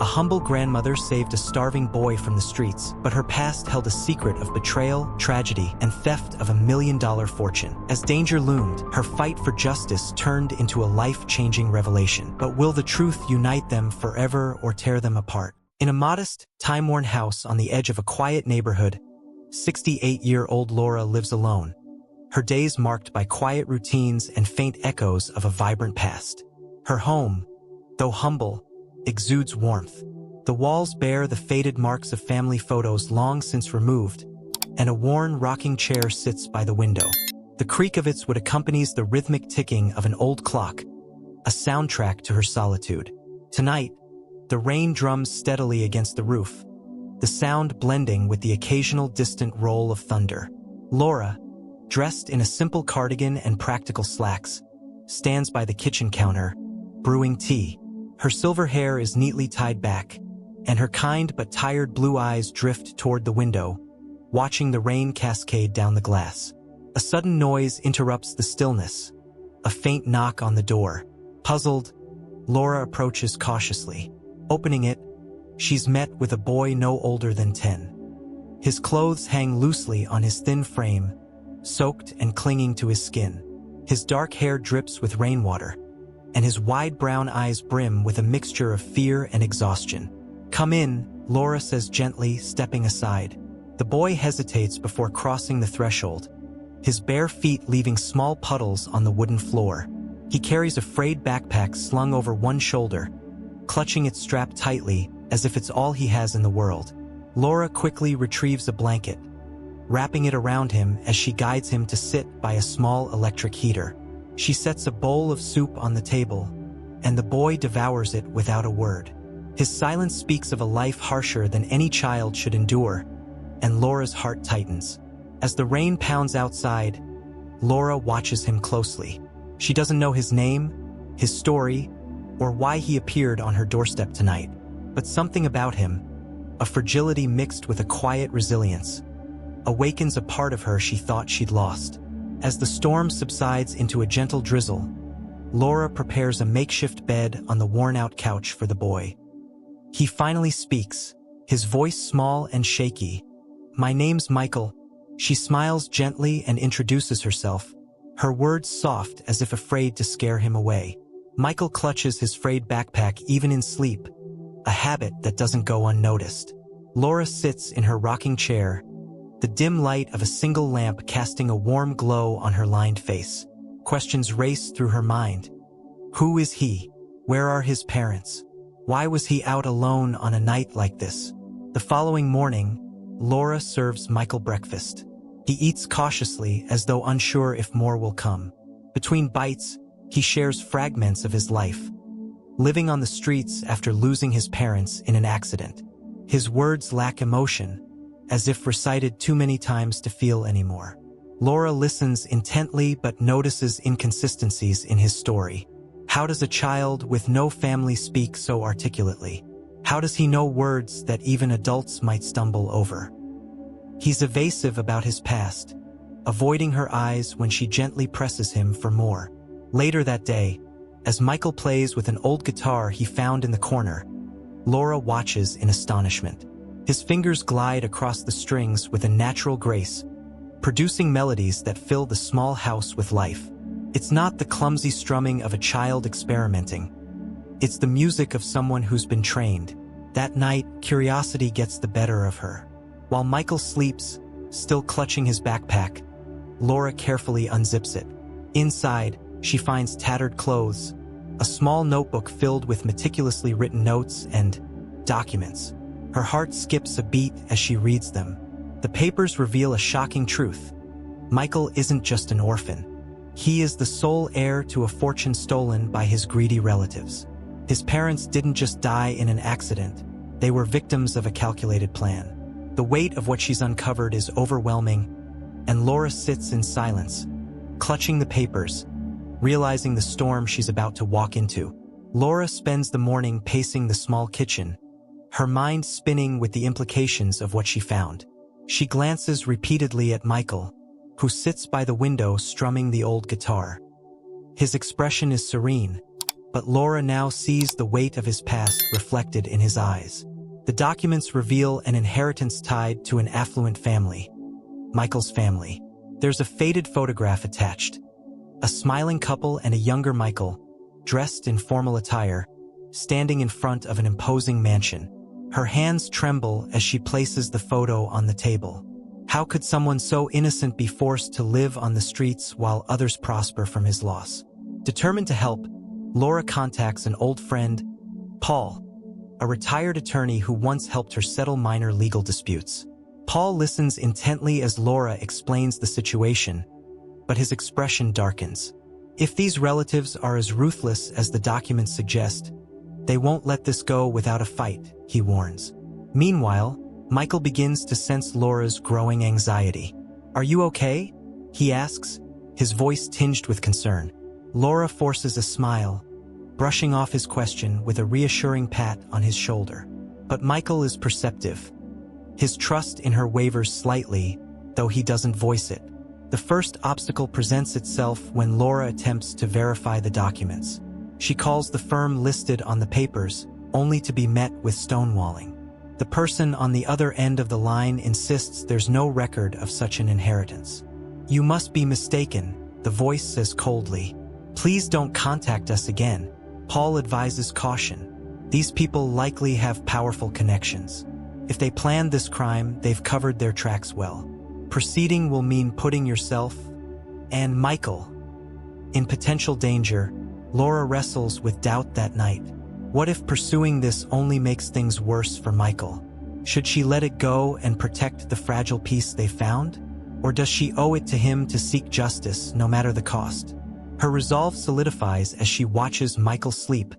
humble grandmother saved a starving boy from the streets, but her past held a secret of betrayal, tragedy, and theft of $1 million fortune. As danger loomed, her fight for justice turned into a life-changing revelation. But will the truth unite them forever or tear them apart? In a modest, time-worn house on the edge of a quiet neighborhood, 68-year-old Laura lives alone, her days marked by quiet routines and faint echoes of a vibrant past. Her home, though humble, exudes warmth. The walls bear the faded marks of family photos long since removed, and a worn rocking chair sits by the window. The creak of its wood accompanies the rhythmic ticking of an old clock, a soundtrack to her solitude. Tonight, the rain drums steadily against the roof, the sound blending with the occasional distant roll of thunder. Laura, dressed in a simple cardigan and practical slacks, stands by the kitchen counter, brewing tea. Her silver hair is neatly tied back, and her kind but tired blue eyes drift toward the window, watching the rain cascade down the glass. A sudden noise interrupts the stillness, a faint knock on the door. Puzzled, Laura approaches cautiously. Opening it, she's met with a boy no older than 10. His clothes hang loosely on his thin frame, soaked and clinging to his skin. His dark hair drips with rainwater, and his wide brown eyes brim with a mixture of fear and exhaustion. "Come in," Laura says gently, stepping aside. The boy hesitates before crossing the threshold, his bare feet leaving small puddles on the wooden floor. He carries a frayed backpack slung over one shoulder, clutching it strapped tightly as if it's all he has in the world. Laura quickly retrieves a blanket, wrapping it around him as she guides him to sit by a small electric heater. She sets a bowl of soup on the table, and the boy devours it without a word. His silence speaks of a life harsher than any child should endure, and Laura's heart tightens. As the rain pounds outside, Laura watches him closely. She doesn't know his name, his story, or why he appeared on her doorstep tonight. But something about him, a fragility mixed with a quiet resilience, awakens a part of her she thought she'd lost. As the storm subsides into a gentle drizzle, Laura prepares a makeshift bed on the worn-out couch for the boy. He finally speaks, his voice small and shaky. "My name's Michael." She smiles gently and introduces herself, her words soft as if afraid to scare him away. Michael clutches his frayed backpack even in sleep, a habit that doesn't go unnoticed. Laura sits in her rocking chair, the dim light of a single lamp casting a warm glow on her lined face. Questions race through her mind. Who is he? Where are his parents? Why was he out alone on a night like this? The following morning, Laura serves Michael breakfast. He eats cautiously as though unsure if more will come. Between bites, he shares fragments of his life, living on the streets after losing his parents in an accident. His words lack emotion, as if recited too many times to feel anymore. Laura listens intently but notices inconsistencies in his story. How does a child with no family speak so articulately? How does he know words that even adults might stumble over? He's evasive about his past, avoiding her eyes when she gently presses him for more. Later that day, as Michael plays with an old guitar he found in the corner, Laura watches in astonishment. His fingers glide across the strings with a natural grace, producing melodies that fill the small house with life. It's not the clumsy strumming of a child experimenting. It's the music of someone who's been trained. That night, curiosity gets the better of her. While Michael sleeps, still clutching his backpack, Laura carefully unzips it. Inside, she finds tattered clothes, a small notebook filled with meticulously written notes and documents. Her heart skips a beat as she reads them. The papers reveal a shocking truth. Michael isn't just an orphan. He is the sole heir to a fortune stolen by his greedy relatives. His parents didn't just die in an accident. They were victims of a calculated plan. The weight of what she's uncovered is overwhelming, and Laura sits in silence, clutching the papers, realizing the storm she's about to walk into. Laura spends the morning pacing the small kitchen, her mind spinning with the implications of what she found. She glances repeatedly at Michael, who sits by the window strumming the old guitar. His expression is serene, but Laura now sees the weight of his past reflected in his eyes. The documents reveal an inheritance tied to an affluent family, Michael's family. There's a faded photograph attached. A smiling couple and a younger Michael, dressed in formal attire, standing in front of an imposing mansion. Her hands tremble as she places the photo on the table. How could someone so innocent be forced to live on the streets while others prosper from his loss? Determined to help, Laura contacts an old friend, Paul, a retired attorney who once helped her settle minor legal disputes. Paul listens intently as Laura explains the situation, but his expression darkens. If these relatives are as ruthless as the documents suggest, they won't let this go without a fight, he warns. Meanwhile, Michael begins to sense Laura's growing anxiety. "Are you okay?" he asks, his voice tinged with concern. Laura forces a smile, brushing off his question with a reassuring pat on his shoulder. But Michael is perceptive. His trust in her wavers slightly, though he doesn't voice it. The first obstacle presents itself when Laura attempts to verify the documents. She calls the firm listed on the papers, only to be met with stonewalling. The person on the other end of the line insists there's no record of such an inheritance. "You must be mistaken," the voice says coldly. "Please don't contact us again." Paul advises caution. These people likely have powerful connections. If they planned this crime, they've covered their tracks well. Proceeding will mean putting yourself and Michael in potential danger. Laura wrestles with doubt that night. What if pursuing this only makes things worse for Michael? Should she let it go and protect the fragile piece they found? Or does she owe it to him to seek justice no matter the cost? Her resolve solidifies as she watches Michael sleep,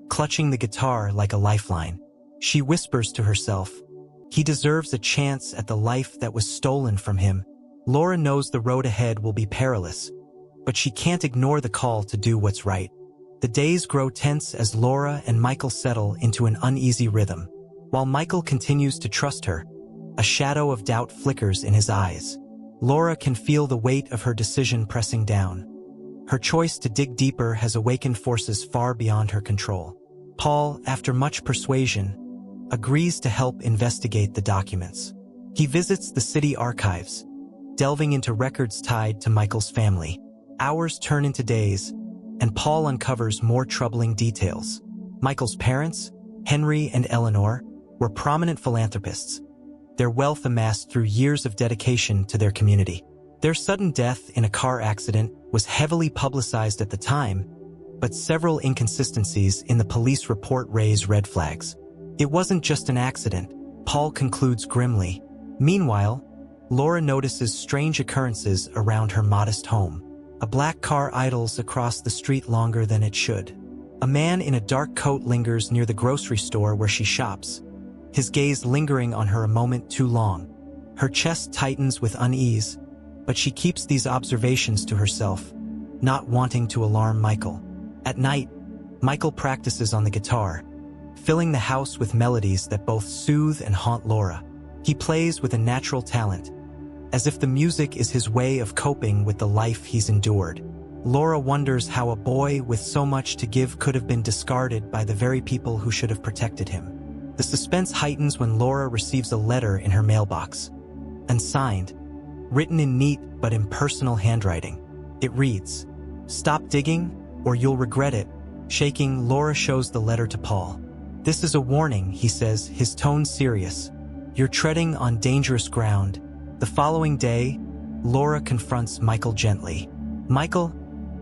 clutching the guitar like a lifeline. She whispers to herself, "He deserves a chance at the life that was stolen from him." Laura knows the road ahead will be perilous, but she can't ignore the call to do what's right. The days grow tense as Laura and Michael settle into an uneasy rhythm. While Michael continues to trust her, a shadow of doubt flickers in his eyes. Laura can feel the weight of her decision pressing down. Her choice to dig deeper has awakened forces far beyond her control. Paul, after much persuasion, agrees to help investigate the documents. He visits the city archives, delving into records tied to Michael's family. Hours turn into days, and Paul uncovers more troubling details. Michael's parents, Henry and Eleanor, were prominent philanthropists, their wealth amassed through years of dedication to their community. Their sudden death in a car accident was heavily publicized at the time, but several inconsistencies in the police report raise red flags. It wasn't just an accident, Paul concludes grimly. Meanwhile, Laura notices strange occurrences around her modest home. A black car idles across the street longer than it should. A man in a dark coat lingers near the grocery store where she shops, his gaze lingering on her a moment too long. Her chest tightens with unease, but she keeps these observations to herself, not wanting to alarm Michael. At night, Michael practices on the guitar, filling the house with melodies that both soothe and haunt Laura. He plays with a natural talent, as if the music is his way of coping with the life he's endured. Laura wonders how a boy with so much to give could have been discarded by the very people who should have protected him. The suspense heightens when Laura receives a letter in her mailbox, unsigned, written in neat but impersonal handwriting. It reads, "Stop digging, or you'll regret it." Shaking, Laura shows the letter to Paul. "This is a warning," he says, his tone serious. "You're treading on dangerous ground." The following day, Laura confronts Michael gently. "Michael,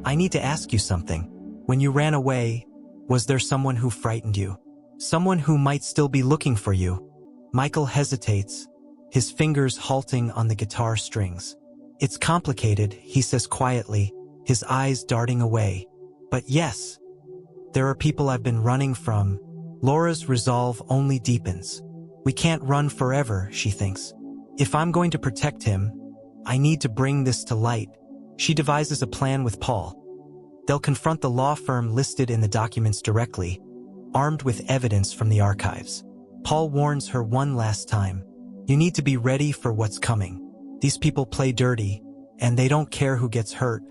I need to ask you something. When you ran away, was there someone who frightened you? Someone who might still be looking for you?" Michael hesitates, his fingers halting on the guitar strings. "It's complicated," he says quietly, his eyes darting away. "But yes, there are people I've been running from." Laura's resolve only deepens. "We can't run forever," she thinks. "If I'm going to protect him, I need to bring this to light." She devises a plan with Paul. They'll confront the law firm listed in the documents directly, armed with evidence from the archives. Paul warns her one last time. "You need to be ready for what's coming. These people play dirty, and they don't care who gets hurt."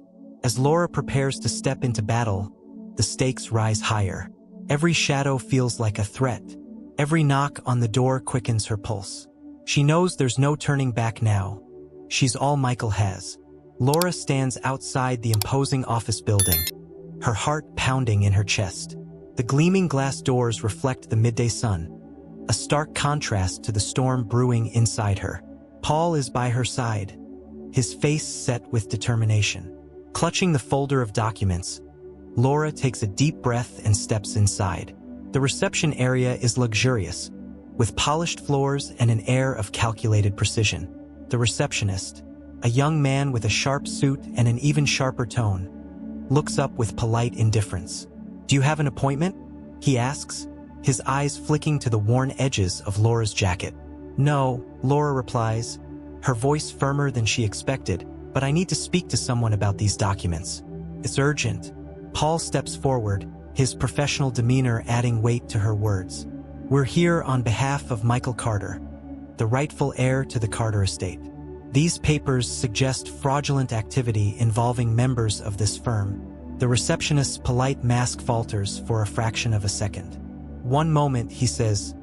As Laura prepares to step into battle, the stakes rise higher. Every shadow feels like a threat. Every knock on the door quickens her pulse. She knows there's no turning back now. She's all Michael has. Laura stands outside the imposing office building, her heart pounding in her chest. The gleaming glass doors reflect the midday sun, a stark contrast to the storm brewing inside her. Paul is by her side, his face set with determination. Clutching the folder of documents, Laura takes a deep breath and steps inside. The reception area is luxurious, with polished floors and an air of calculated precision. The receptionist, a young man with a sharp suit and an even sharper tone, looks up with polite indifference. "Do you have an appointment?" he asks, his eyes flicking to the worn edges of Laura's jacket. "No," Laura replies, her voice firmer than she expected, "but I need to speak to someone about these documents. It's urgent." Paul steps forward, his professional demeanor adding weight to her words. "We're here on behalf of Michael Carter, the rightful heir to the Carter estate. These papers suggest fraudulent activity involving members of this firm." The receptionist's polite mask falters for a fraction of a second. "One moment," he says,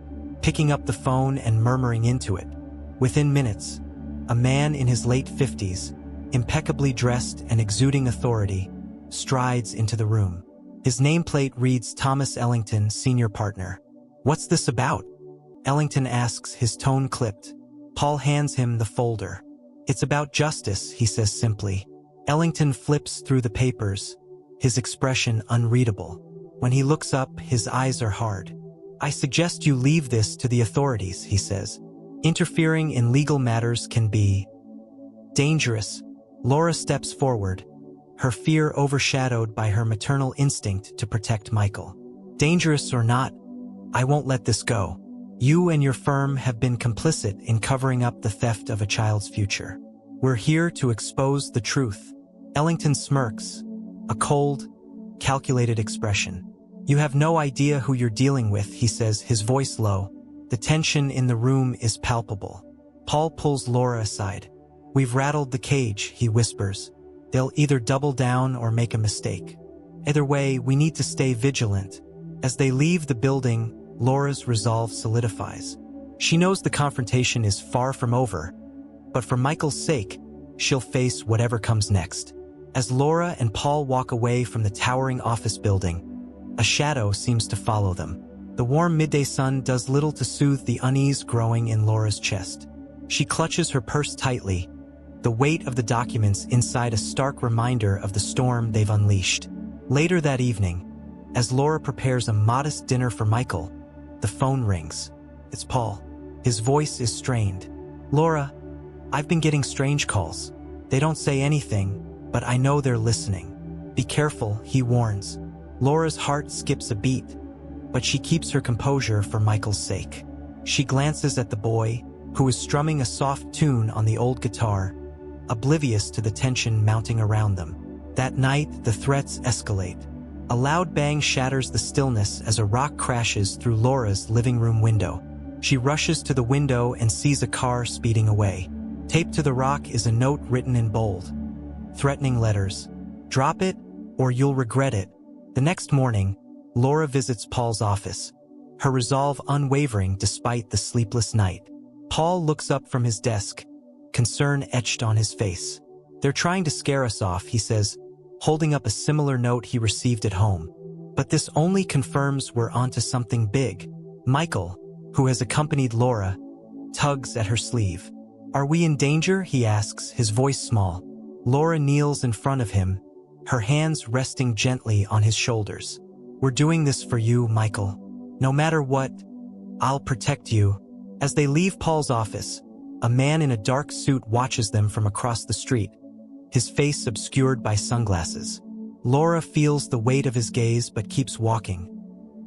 picking up the phone and murmuring into it. Within minutes, a man in his late 50s, impeccably dressed and exuding authority, strides into the room. His nameplate reads Thomas Ellington, Senior Partner. "What's this about?" Ellington asks, his tone clipped. Paul hands him the folder. "It's about justice," he says simply. Ellington flips through the papers, his expression unreadable. When he looks up, his eyes are hard. "I suggest you leave this to the authorities," he says. "Interfering in legal matters can be dangerous." Laura steps forward, her fear overshadowed by her maternal instinct to protect Michael. "Dangerous or not, I won't let this go. You and your firm have been complicit in covering up the theft of a child's future. We're here to expose the truth." Ellington smirks, a cold, calculated expression. "You have no idea who you're dealing with," he says, his voice low. The tension in the room is palpable. Paul pulls Laura aside. "We've rattled the cage," he whispers. "They'll either double down or make a mistake. Either way, we need to stay vigilant." As they leave the building, Laura's resolve solidifies. She knows the confrontation is far from over, but for Michael's sake, she'll face whatever comes next. As Laura and Paul walk away from the towering office building, a shadow seems to follow them. The warm midday sun does little to soothe the unease growing in Laura's chest. She clutches her purse tightly, the weight of the documents inside a stark reminder of the storm they've unleashed. Later that evening, as Laura prepares a modest dinner for Michael, the phone rings. It's Paul. His voice is strained. "Laura, I've been getting strange calls. They don't say anything, but I know they're listening. Be careful," he warns. Laura's heart skips a beat, but she keeps her composure for Michael's sake. She glances at the boy, who is strumming a soft tune on the old guitar, oblivious to the tension mounting around them. That night, the threats escalate. A loud bang shatters the stillness as a rock crashes through Laura's living room window. She rushes to the window and sees a car speeding away. Taped to the rock is a note written in bold, threatening letters. "Drop it, or you'll regret it." The next morning, Laura visits Paul's office, her resolve unwavering despite the sleepless night. Paul looks up from his desk, concern etched on his face. "They're trying to scare us off," he says, holding up a similar note he received at home. "But this only confirms we're onto something big." Michael, who has accompanied Laura, tugs at her sleeve. "Are we in danger?" he asks, his voice small. Laura kneels in front of him, her hands resting gently on his shoulders. "We're doing this for you, Michael. No matter what, I'll protect you." As they leave Paul's office, a man in a dark suit watches them from across the street, his face obscured by sunglasses. Laura feels the weight of his gaze but keeps walking,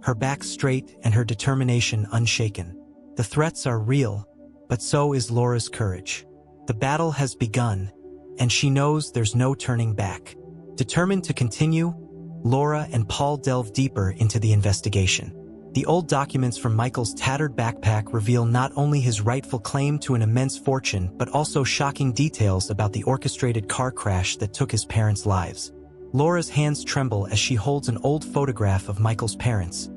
her back straight and her determination unshaken. The threats are real, but so is Laura's courage. The battle has begun, and she knows there's no turning back. Determined to continue, Laura and Paul delve deeper into the investigation. The old documents from Michael's tattered backpack reveal not only his rightful claim to an immense fortune, but also shocking details about the orchestrated car crash that took his parents' lives. Laura's hands tremble as she holds an old photograph of Michael's parents,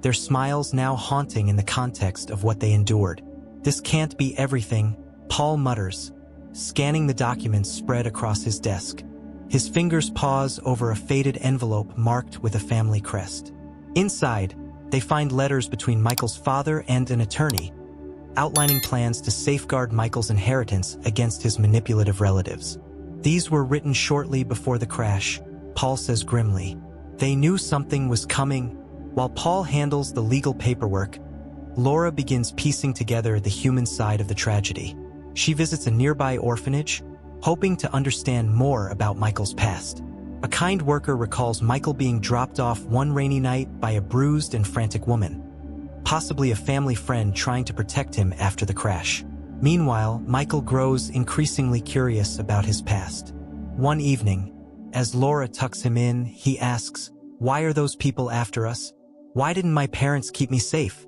their smiles now haunting in the context of what they endured. "This can't be everything," Paul mutters, scanning the documents spread across his desk. His fingers pause over a faded envelope marked with a family crest. Inside, they find letters between Michael's father and an attorney, outlining plans to safeguard Michael's inheritance against his manipulative relatives. "These were written shortly before the crash," Paul says grimly. They knew something was coming. While Paul handles the legal paperwork, Laura begins piecing together the human side of the tragedy. She visits a nearby orphanage, hoping to understand more about Michael's past. A kind worker recalls Michael being dropped off one rainy night by a bruised and frantic woman, possibly a family friend trying to protect him after the crash. Meanwhile, Michael grows increasingly curious about his past. One evening, as Laura tucks him in, he asks, "Why are those people after us? Why didn't my parents keep me safe?"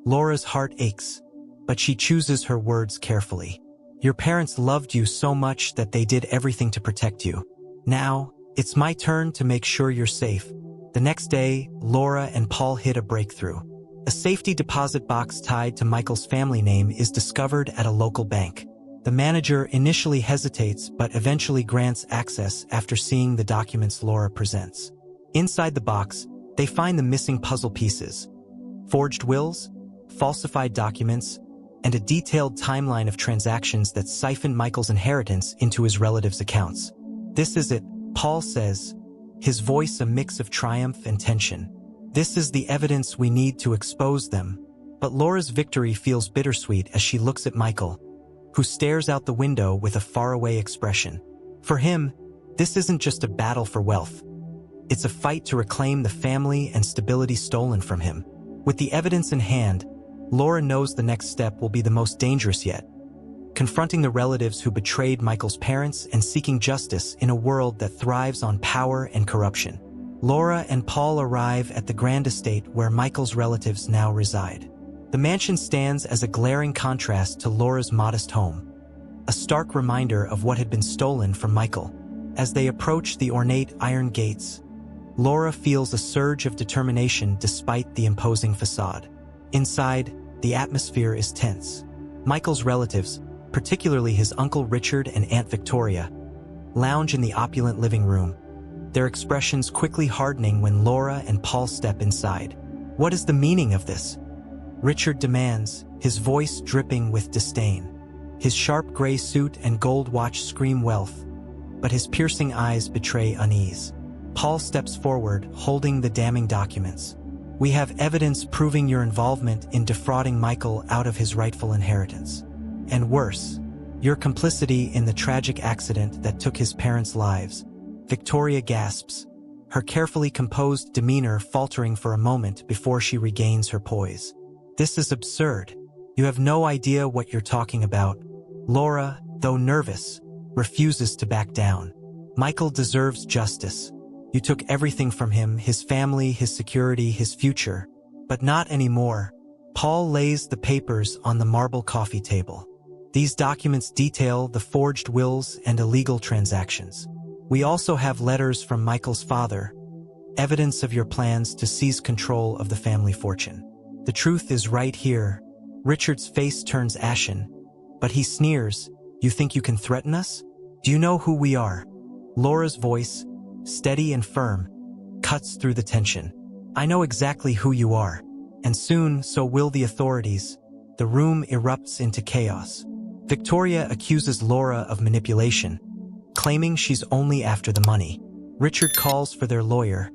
Laura's heart aches, but she chooses her words carefully. "Your parents loved you so much that they did everything to protect you. Now, it's my turn to make sure you're safe." The next day, Laura and Paul hit a breakthrough. A safety deposit box tied to Michael's family name is discovered at a local bank. The manager initially hesitates but eventually grants access after seeing the documents Laura presents. Inside the box, they find the missing puzzle pieces: forged wills, falsified documents, and a detailed timeline of transactions that siphoned Michael's inheritance into his relatives' accounts. "This is it," Paul says, his voice a mix of triumph and tension. "This is the evidence we need to expose them." But Laura's victory feels bittersweet as she looks at Michael, who stares out the window with a faraway expression. For him, this isn't just a battle for wealth. It's a fight to reclaim the family and stability stolen from him. With the evidence in hand, Laura knows the next step will be the most dangerous yet: confronting the relatives who betrayed Michael's parents and seeking justice in a world that thrives on power and corruption. Laura and Paul arrive at the grand estate where Michael's relatives now reside. The mansion stands as a glaring contrast to Laura's modest home, a stark reminder of what had been stolen from Michael. As they approach the ornate iron gates, Laura feels a surge of determination despite the imposing facade. Inside, the atmosphere is tense. Michael's relatives, particularly his Uncle Richard and Aunt Victoria, lounge in the opulent living room, their expressions quickly hardening when Laura and Paul step inside. "What is the meaning of this?" Richard demands, his voice dripping with disdain. His sharp gray suit and gold watch scream wealth, but his piercing eyes betray unease. Paul steps forward, holding the damning documents. "We have evidence proving your involvement in defrauding Michael out of his rightful inheritance. And worse, your complicity in the tragic accident that took his parents' lives." Victoria gasps, her carefully composed demeanor faltering for a moment before she regains her poise. "This is absurd. You have no idea what you're talking about." Laura, though nervous, refuses to back down. "Michael deserves justice. You took everything from him, his family, his security, his future. But not anymore." Paul lays the papers on the marble coffee table. "These documents detail the forged wills and illegal transactions. We also have letters from Michael's father, evidence of your plans to seize control of the family fortune. The truth is right here." Richard's face turns ashen, but he sneers. "You think you can threaten us? Do you know who we are?" Laura's voice, steady and firm, cuts through the tension. "I know exactly who you are, and soon so will the authorities." The room erupts into chaos. Victoria accuses Laura of manipulation, claiming she's only after the money. Richard calls for their lawyer,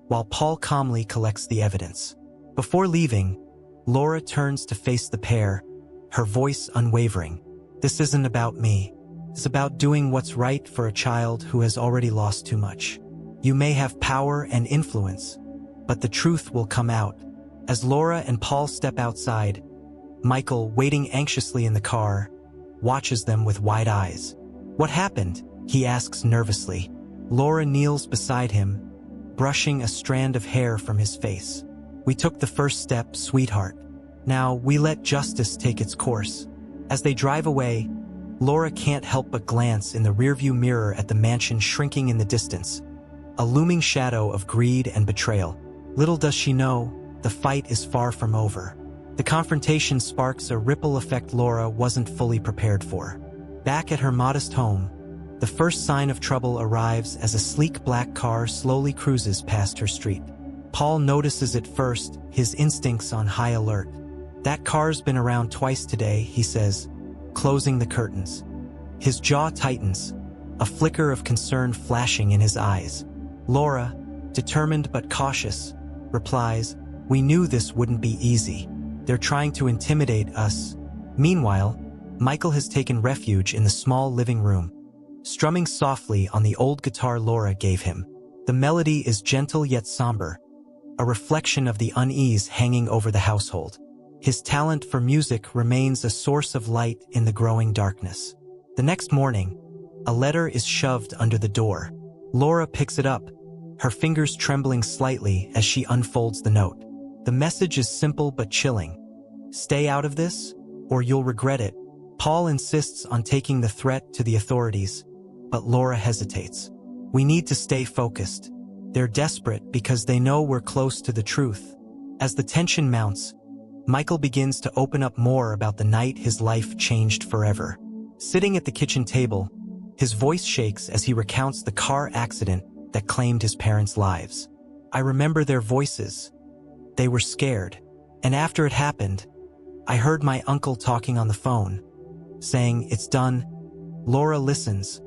while Paul calmly collects the evidence. Before leaving, Laura turns to face the pair, her voice unwavering. "This isn't about me. It's about doing what's right for a child who has already lost too much. You may have power and influence, but the truth will come out." As Laura and Paul step outside, Michael, waiting anxiously in the car, watches them with wide eyes. "What happened?" he asks nervously. Laura kneels beside him, brushing a strand of hair from his face. "We took the first step, sweetheart. Now we let justice take its course." As they drive away, Laura can't help but glance in the rearview mirror at the mansion shrinking in the distance, a looming shadow of greed and betrayal. Little does she know, the fight is far from over. The confrontation sparks a ripple effect Laura wasn't fully prepared for. Back at her modest home, the first sign of trouble arrives as a sleek black car slowly cruises past her street. Paul notices it first, his instincts on high alert. "That car's been around twice today," he says, closing the curtains. His jaw tightens, a flicker of concern flashing in his eyes. Laura, determined but cautious, replies, "We knew this wouldn't be easy. They're trying to intimidate us." Meanwhile, Michael has taken refuge in the small living room, strumming softly on the old guitar Laura gave him. The melody is gentle yet somber, a reflection of the unease hanging over the household. His talent for music remains a source of light in the growing darkness. The next morning, a letter is shoved under the door. Laura picks it up, her fingers trembling slightly as she unfolds the note. The message is simple but chilling. "Stay out of this, or you'll regret it." Paul insists on taking the threat to the authorities, but Laura hesitates. "We need to stay focused. They're desperate because they know we're close to the truth." As the tension mounts, Michael begins to open up more about the night his life changed forever. Sitting at the kitchen table, his voice shakes as he recounts the car accident that claimed his parents' lives. "I remember their voices. They were scared. And after it happened, I heard my uncle talking on the phone, saying, 'It's done.'" Laura listens,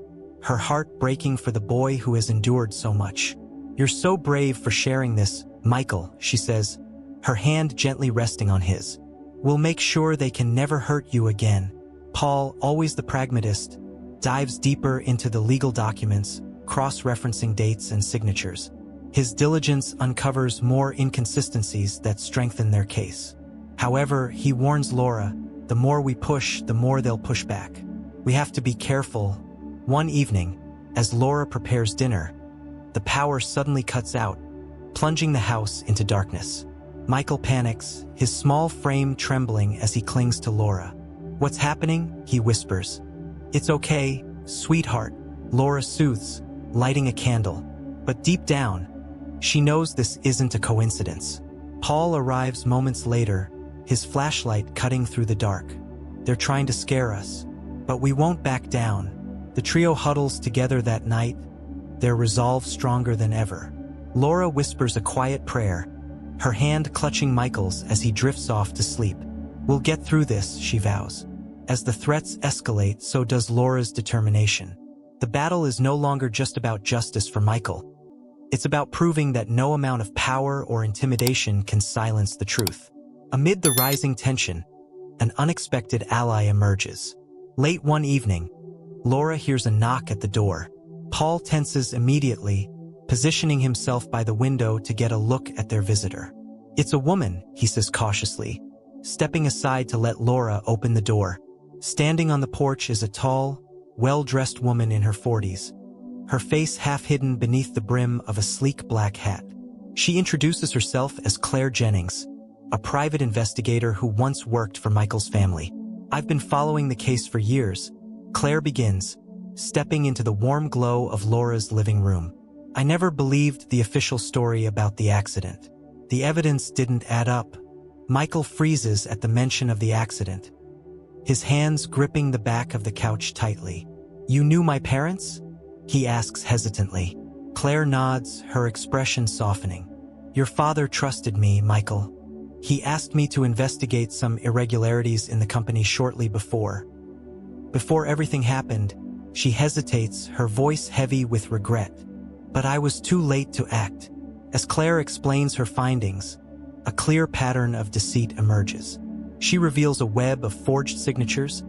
her heart breaking for the boy who has endured so much. "You're so brave for sharing this, Michael," she says, her hand gently resting on his. "We'll make sure they can never hurt you again." Paul, always the pragmatist, dives deeper into the legal documents, cross-referencing dates and signatures. His diligence uncovers more inconsistencies that strengthen their case. However, he warns Laura, the more we push, the more they'll push back. We have to be careful. One evening, as Laura prepares dinner, the power suddenly cuts out, plunging the house into darkness. Michael panics, his small frame trembling as he clings to Laura. "What's happening?" he whispers. "It's okay, sweetheart," Laura soothes, lighting a candle. But deep down, she knows this isn't a coincidence. Paul arrives moments later, his flashlight cutting through the dark. "They're trying to scare us, but we won't back down." The trio huddles together that night, their resolve stronger than ever. Laura whispers a quiet prayer, her hand clutching Michael's as he drifts off to sleep. "We'll get through this," she vows. As the threats escalate, so does Laura's determination. The battle is no longer just about justice for Michael. It's about proving that no amount of power or intimidation can silence the truth. Amid the rising tension, an unexpected ally emerges. Late one evening, Laura hears a knock at the door. Paul tenses immediately, positioning himself by the window to get a look at their visitor. "It's a woman," he says cautiously, stepping aside to let Laura open the door. Standing on the porch is a tall, well-dressed woman in her 40s, her face half hidden beneath the brim of a sleek black hat. She introduces herself as Claire Jennings, a private investigator who once worked for Michael's family. "I've been following the case for years," Claire begins, stepping into the warm glow of Laura's living room. "I never believed the official story about the accident. The evidence didn't add up." Michael freezes at the mention of the accident, his hands gripping the back of the couch tightly. "You knew my parents?" he asks hesitantly. Claire nods, her expression softening. "Your father trusted me, Michael. He asked me to investigate some irregularities in the company shortly before. Before everything happened," she hesitates, her voice heavy with regret. "But I was too late to act." As Claire explains her findings, a clear pattern of deceit emerges. She reveals a web of forged signatures,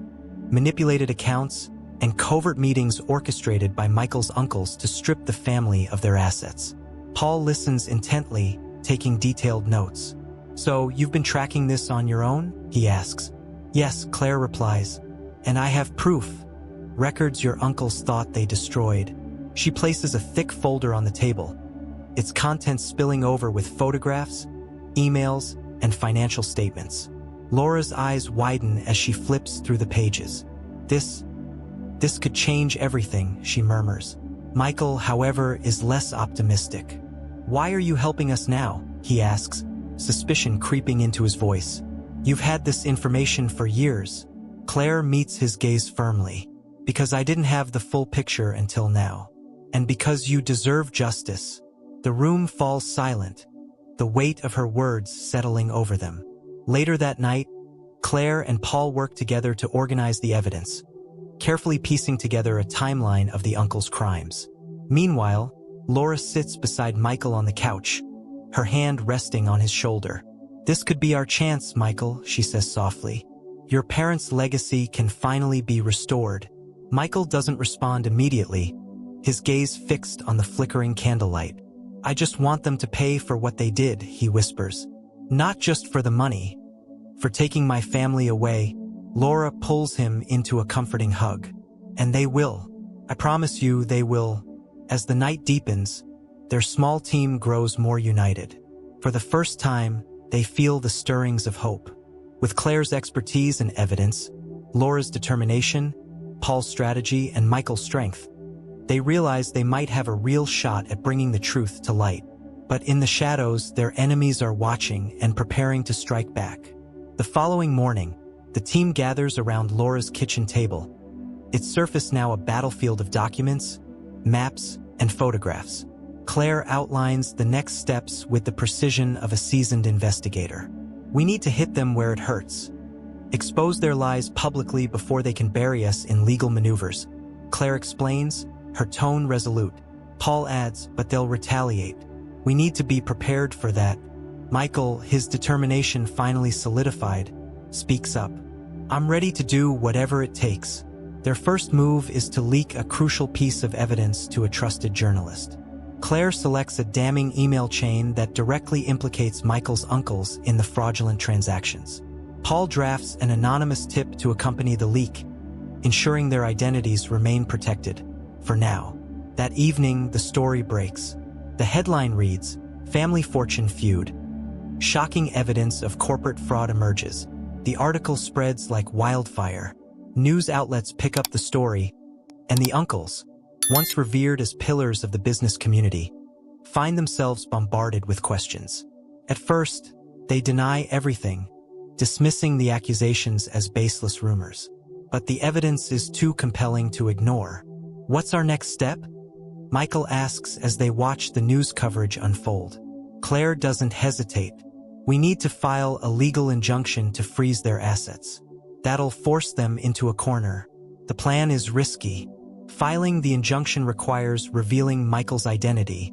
manipulated accounts, and covert meetings orchestrated by Michael's uncles to strip the family of their assets. Paul listens intently, taking detailed notes. "So, you've been tracking this on your own?" he asks. "Yes," Claire replies. "And I have proof. Records your uncles thought they destroyed." She places a thick folder on the table, its contents spilling over with photographs, emails, and financial statements. Laura's eyes widen as she flips through the pages. This could change everything," she murmurs. Michael, however, is less optimistic. "Why are you helping us now?" he asks, suspicion creeping into his voice. "You've had this information for years." Claire meets his gaze firmly. "Because I didn't have the full picture until now. And because you deserve justice." The room falls silent, the weight of her words settling over them. Later that night, Claire and Paul work together to organize the evidence, carefully piecing together a timeline of the uncle's crimes. Meanwhile, Laura sits beside Michael on the couch, her hand resting on his shoulder. "This could be our chance, Michael," she says softly. "Your parents' legacy can finally be restored." Michael doesn't respond immediately, his gaze fixed on the flickering candlelight. "I just want them to pay for what they did," he whispers. "Not just for the money. For taking my family away." Laura pulls him into a comforting hug. "And they will. I promise you they will." As the night deepens, their small team grows more united. For the first time, they feel the stirrings of hope. With Claire's expertise and evidence, Laura's determination, Paul's strategy, and Michael's strength, they realize they might have a real shot at bringing the truth to light. But in the shadows, their enemies are watching and preparing to strike back. The following morning, the team gathers around Laura's kitchen table, its surface now a battlefield of documents, maps, and photographs. Claire outlines the next steps with the precision of a seasoned investigator. "We need to hit them where it hurts. Expose their lies publicly before they can bury us in legal maneuvers," Claire explains, her tone resolute. Paul adds, "But they'll retaliate. We need to be prepared for that." Michael, his determination finally solidified, speaks up. "I'm ready to do whatever it takes." Their first move is to leak a crucial piece of evidence to a trusted journalist. Claire selects a damning email chain that directly implicates Michael's uncles in the fraudulent transactions. Paul drafts an anonymous tip to accompany the leak, ensuring their identities remain protected, for now. That evening, the story breaks. The headline reads, "Family Fortune Feud. Shocking evidence of corporate fraud emerges." The article spreads like wildfire. News outlets pick up the story, and the uncles, once revered as pillars of the business community, find themselves bombarded with questions. At first, they deny everything, dismissing the accusations as baseless rumors. But the evidence is too compelling to ignore. "What's our next step?" Michael asks as they watch the news coverage unfold. Claire doesn't hesitate. "We need to file a legal injunction to freeze their assets. That'll force them into a corner." The plan is risky. Filing the injunction requires revealing Michael's identity,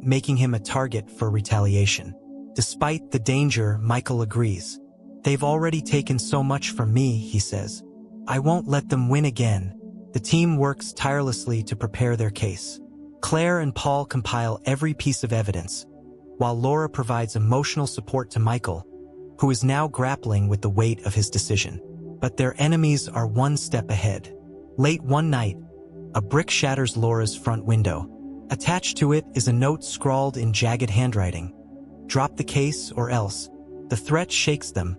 making him a target for retaliation. Despite the danger, Michael agrees. "They've already taken so much from me," he says. "I won't let them win again." The team works tirelessly to prepare their case. Claire and Paul compile every piece of evidence, while Laura provides emotional support to Michael, who is now grappling with the weight of his decision. But their enemies are one step ahead. Late one night, a brick shatters Laura's front window. Attached to it is a note scrawled in jagged handwriting. "Drop the case or else." The threat shakes them,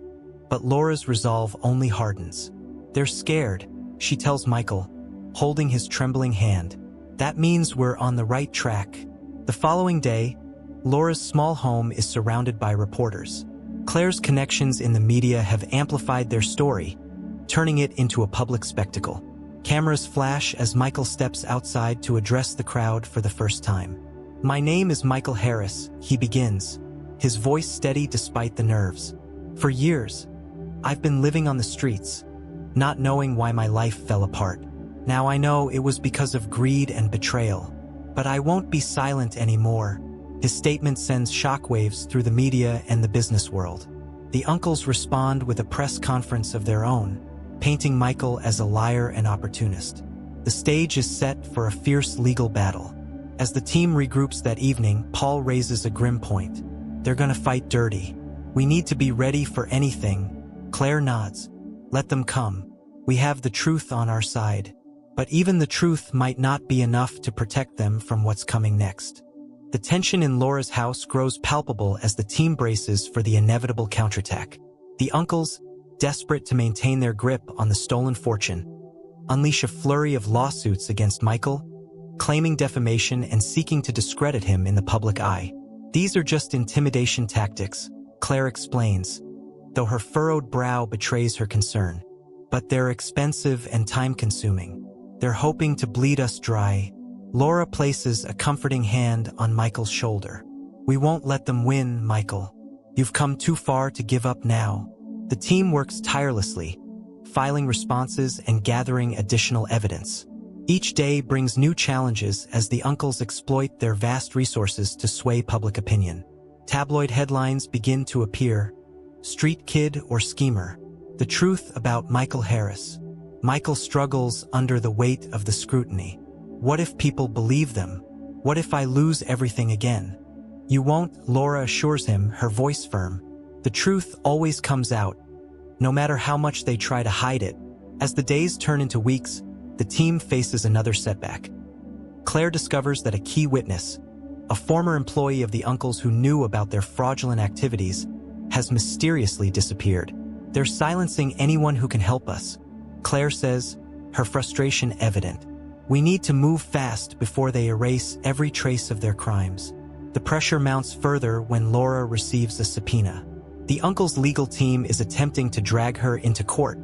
but Laura's resolve only hardens. "They're scared," she tells Michael, holding his trembling hand. "That means we're on the right track." The following day, Laura's small home is surrounded by reporters. Claire's connections in the media have amplified their story, turning it into a public spectacle. Cameras flash as Michael steps outside to address the crowd for the first time. "My name is Michael Harris," he begins, his voice steady despite the nerves. "For years, I've been living on the streets, not knowing why my life fell apart. Now I know it was because of greed and betrayal. But I won't be silent anymore." His statement sends shockwaves through the media and the business world. The uncles respond with a press conference of their own, painting Michael as a liar and opportunist. The stage is set for a fierce legal battle. As the team regroups that evening, Paul raises a grim point. "They're gonna fight dirty. We need to be ready for anything." Claire nods. "Let them come. We have the truth on our side." But even the truth might not be enough to protect them from what's coming next. The tension in Laura's house grows palpable as the team braces for the inevitable counterattack. The uncles, desperate to maintain their grip on the stolen fortune, unleash a flurry of lawsuits against Michael, claiming defamation and seeking to discredit him in the public eye. These are just intimidation tactics, Claire explains, though her furrowed brow betrays her concern. But they're expensive and time-consuming. They're hoping to bleed us dry. Laura places a comforting hand on Michael's shoulder. We won't let them win, Michael. You've come too far to give up now. The team works tirelessly, filing responses and gathering additional evidence. Each day brings new challenges as the uncles exploit their vast resources to sway public opinion. Tabloid headlines begin to appear. Street kid or schemer. The truth about Michael Harris. Michael struggles under the weight of the scrutiny. What if people believe them? What if I lose everything again? You won't, Laura assures him, her voice firm. The truth always comes out, no matter how much they try to hide it. As the days turn into weeks, the team faces another setback. Claire discovers that a key witness, a former employee of the uncles who knew about their fraudulent activities, has mysteriously disappeared. They're silencing anyone who can help us, Claire says, her frustration evident. We need to move fast before they erase every trace of their crimes. The pressure mounts further when Laura receives a subpoena. The uncle's legal team is attempting to drag her into court,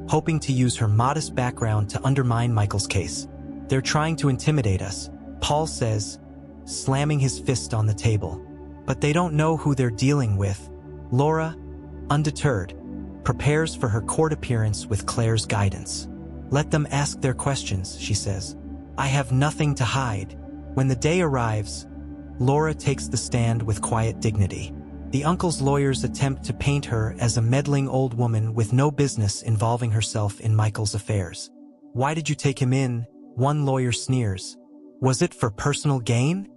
hoping to use her modest background to undermine Michael's case. They're trying to intimidate us, Paul says, slamming his fist on the table. But they don't know who they're dealing with. Laura, undeterred, prepares for her court appearance with Claire's guidance. Let them ask their questions, she says. I have nothing to hide. When the day arrives, Laura takes the stand with quiet dignity. The uncle's lawyers attempt to paint her as a meddling old woman with no business involving herself in Michael's affairs. Why did you take him in? One lawyer sneers. Was it for personal gain?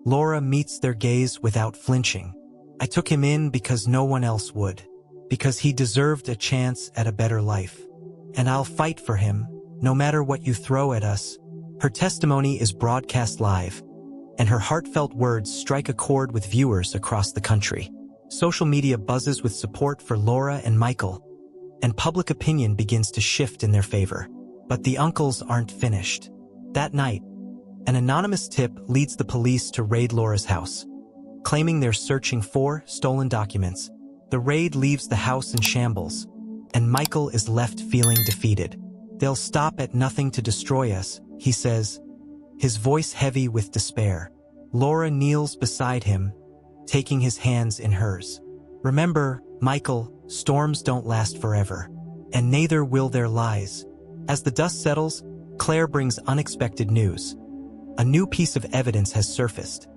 Laura meets their gaze without flinching. I took him in because no one else would. Because he deserved a chance at a better life. And I'll fight for him, no matter what you throw at us. Her testimony is broadcast live, and her heartfelt words strike a chord with viewers across the country. Social media buzzes with support for Laura and Michael, and public opinion begins to shift in their favor. But the uncles aren't finished. That night, an anonymous tip leads the police to raid Laura's house. Claiming they're searching for stolen documents, the raid leaves the house in shambles, and Michael is left feeling defeated. They'll stop at nothing to destroy us, he says, his voice heavy with despair. Laura kneels beside him, taking his hands in hers. Remember, Michael, storms don't last forever, and neither will their lies. As the dust settles, Claire brings unexpected news. A new piece of evidence has surfaced,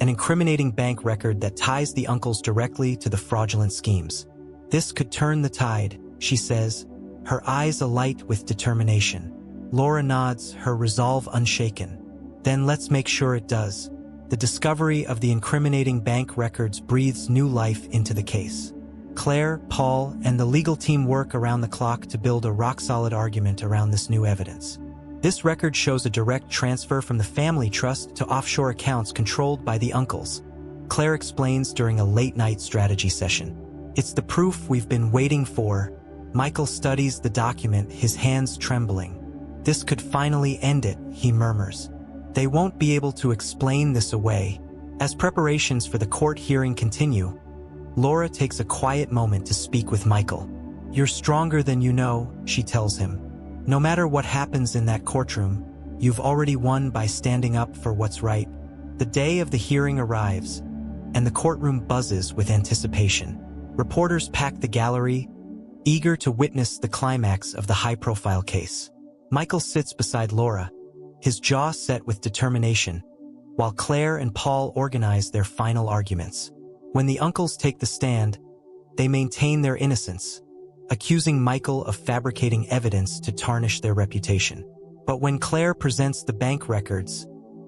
an incriminating bank record that ties the uncles directly to the fraudulent schemes. This could turn the tide, she says, her eyes alight with determination. Laura nods, her resolve unshaken. Then let's make sure it does. The discovery of the incriminating bank records breathes new life into the case. Claire, Paul, and the legal team work around the clock to build a rock-solid argument around this new evidence. This record shows a direct transfer from the family trust to offshore accounts controlled by the uncles. Claire explains during a late-night strategy session. It's the proof we've been waiting for. Michael studies the document, his hands trembling. This could finally end it, he murmurs. They won't be able to explain this away. As preparations for the court hearing continue, Laura takes a quiet moment to speak with Michael. You're stronger than you know, she tells him. No matter what happens in that courtroom, you've already won by standing up for what's right. The day of the hearing arrives, and the courtroom buzzes with anticipation. Reporters pack the gallery, eager to witness the climax of the high-profile case. Michael sits beside Laura, his jaw set with determination, while Claire and Paul organize their final arguments. When the uncles take the stand, they maintain their innocence, accusing Michael of fabricating evidence to tarnish their reputation. But when Claire presents the bank records,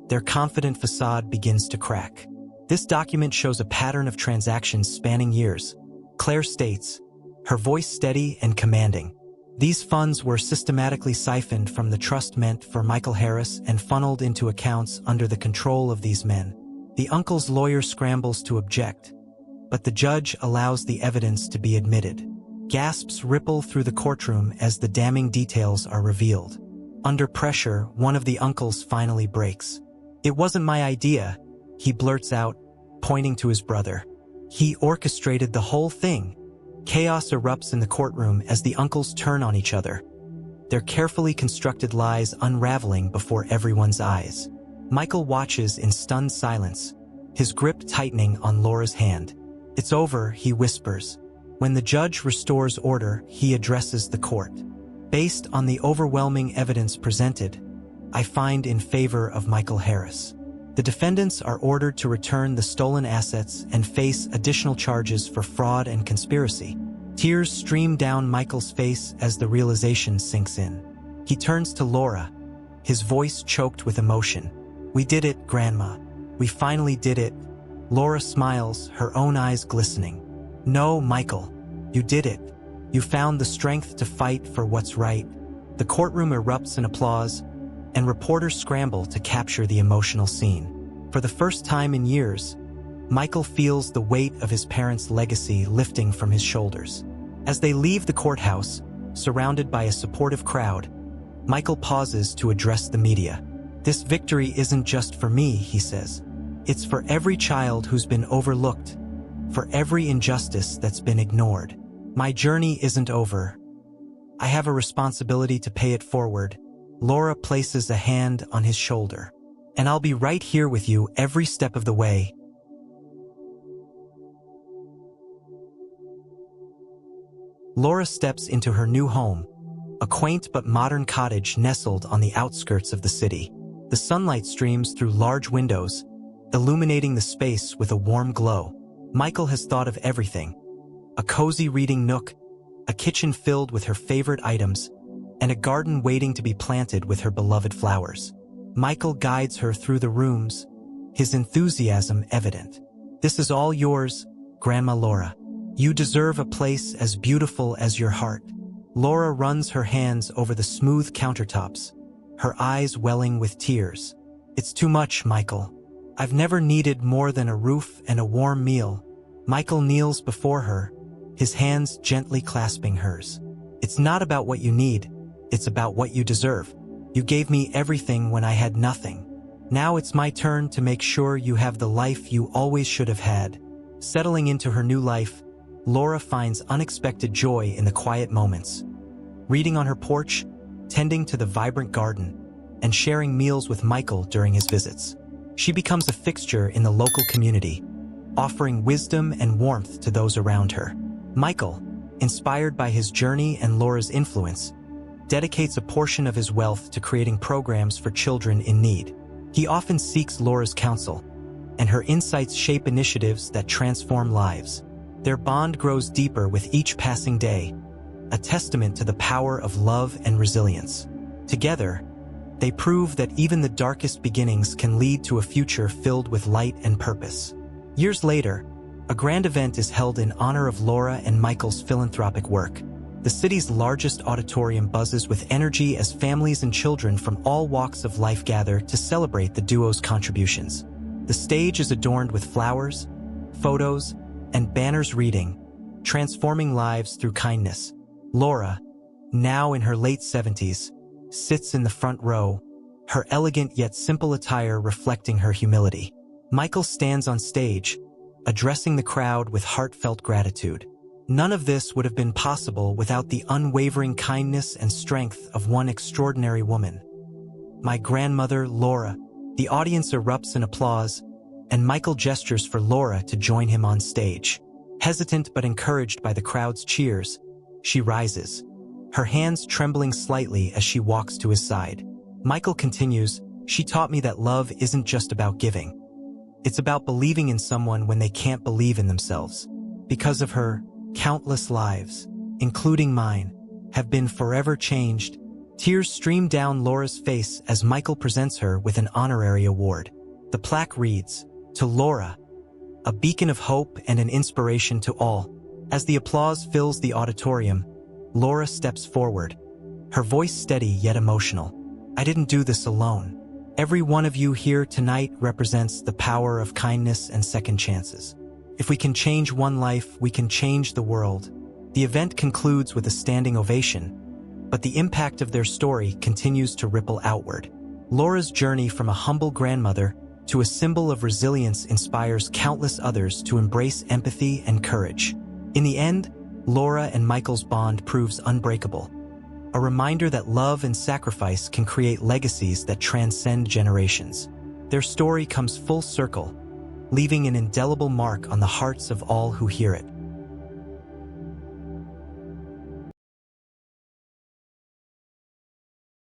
their confident facade begins to crack. This document shows a pattern of transactions spanning years. Claire states, her voice steady and commanding. These funds were systematically siphoned from the trust meant for Michael Harris and funneled into accounts under the control of these men. The uncle's lawyer scrambles to object, but the judge allows the evidence to be admitted. Gasps ripple through the courtroom as the damning details are revealed. Under pressure, one of the uncles finally breaks. "It wasn't my idea," he blurts out, pointing to his brother. "He orchestrated the whole thing." Chaos erupts in the courtroom as the uncles turn on each other, their carefully constructed lies unraveling before everyone's eyes. Michael watches in stunned silence, his grip tightening on Laura's hand. "It's over," he whispers. When the judge restores order, he addresses the court. "Based on the overwhelming evidence presented, I find in favor of Michael Harris. The defendants are ordered to return the stolen assets and face additional charges for fraud and conspiracy." Tears stream down Michael's face as the realization sinks in. He turns to Laura, his voice choked with emotion. "We did it, Grandma. We finally did it." Laura smiles, her own eyes glistening. "No, Michael, you did it. You found the strength to fight for what's right." The courtroom erupts in applause, and reporters scramble to capture the emotional scene. For the first time in years, Michael feels the weight of his parents' legacy lifting from his shoulders. As they leave the courthouse, surrounded by a supportive crowd, Michael pauses to address the media. "This victory isn't just for me," he says. "It's for every child who's been overlooked, for every injustice that's been ignored. My journey isn't over. I have a responsibility to pay it forward." Laura places a hand on his shoulder. "And I'll be right here with you every step of the way." Laura steps into her new home, a quaint but modern cottage nestled on the outskirts of the city. The sunlight streams through large windows, illuminating the space with a warm glow. Michael has thought of everything: a cozy reading nook, a kitchen filled with her favorite items, and a garden waiting to be planted with her beloved flowers. Michael guides her through the rooms, his enthusiasm evident. "This is all yours, Grandma Laura. You deserve a place as beautiful as your heart." Laura runs her hands over the smooth countertops, her eyes welling with tears. "It's too much, Michael. I've never needed more than a roof and a warm meal." Michael kneels before her, his hands gently clasping hers. "It's not about what you need, it's about what you deserve. You gave me everything when I had nothing. Now it's my turn to make sure you have the life you always should have had." Settling into her new life, Laura finds unexpected joy in the quiet moments. Reading on her porch, tending to the vibrant garden, and sharing meals with Michael during his visits. She becomes a fixture in the local community, offering wisdom and warmth to those around her. Michael, inspired by his journey and Laura's influence, dedicates a portion of his wealth to creating programs for children in need. He often seeks Laura's counsel, and her insights shape initiatives that transform lives. Their bond grows deeper with each passing day, a testament to the power of love and resilience. Together, they prove that even the darkest beginnings can lead to a future filled with light and purpose. Years later, a grand event is held in honor of Laura and Michael's philanthropic work. The city's largest auditorium buzzes with energy as families and children from all walks of life gather to celebrate the duo's contributions. The stage is adorned with flowers, photos, and banners reading, "Transforming lives through kindness." Laura, now in her late 70s, sits in the front row, her elegant yet simple attire reflecting her humility. Michael stands on stage, addressing the crowd with heartfelt gratitude. None of this would have been possible without the unwavering kindness and strength of one extraordinary woman, my grandmother, Laura. The audience erupts in applause, and Michael gestures for Laura to join him on stage. Hesitant but encouraged by the crowd's cheers, she rises, her hands trembling slightly as she walks to his side. Michael continues, "She taught me that love isn't just about giving. It's about believing in someone when they can't believe in themselves." Because of her, countless lives, including mine, have been forever changed. Tears stream down Laura's face as Michael presents her with an honorary award. The plaque reads, "To Laura, a beacon of hope and an inspiration to all." As the applause fills the auditorium, Laura steps forward, her voice steady yet emotional. "I didn't do this alone. Every one of you here tonight represents the power of kindness and second chances. If we can change one life, we can change the world." The event concludes with a standing ovation, but the impact of their story continues to ripple outward. Laura's journey from a humble grandmother to a symbol of resilience inspires countless others to embrace empathy and courage. In the end, Laura and Michael's bond proves unbreakable, a reminder that love and sacrifice can create legacies that transcend generations. Their story comes full circle, leaving an indelible mark on the hearts of all who hear it.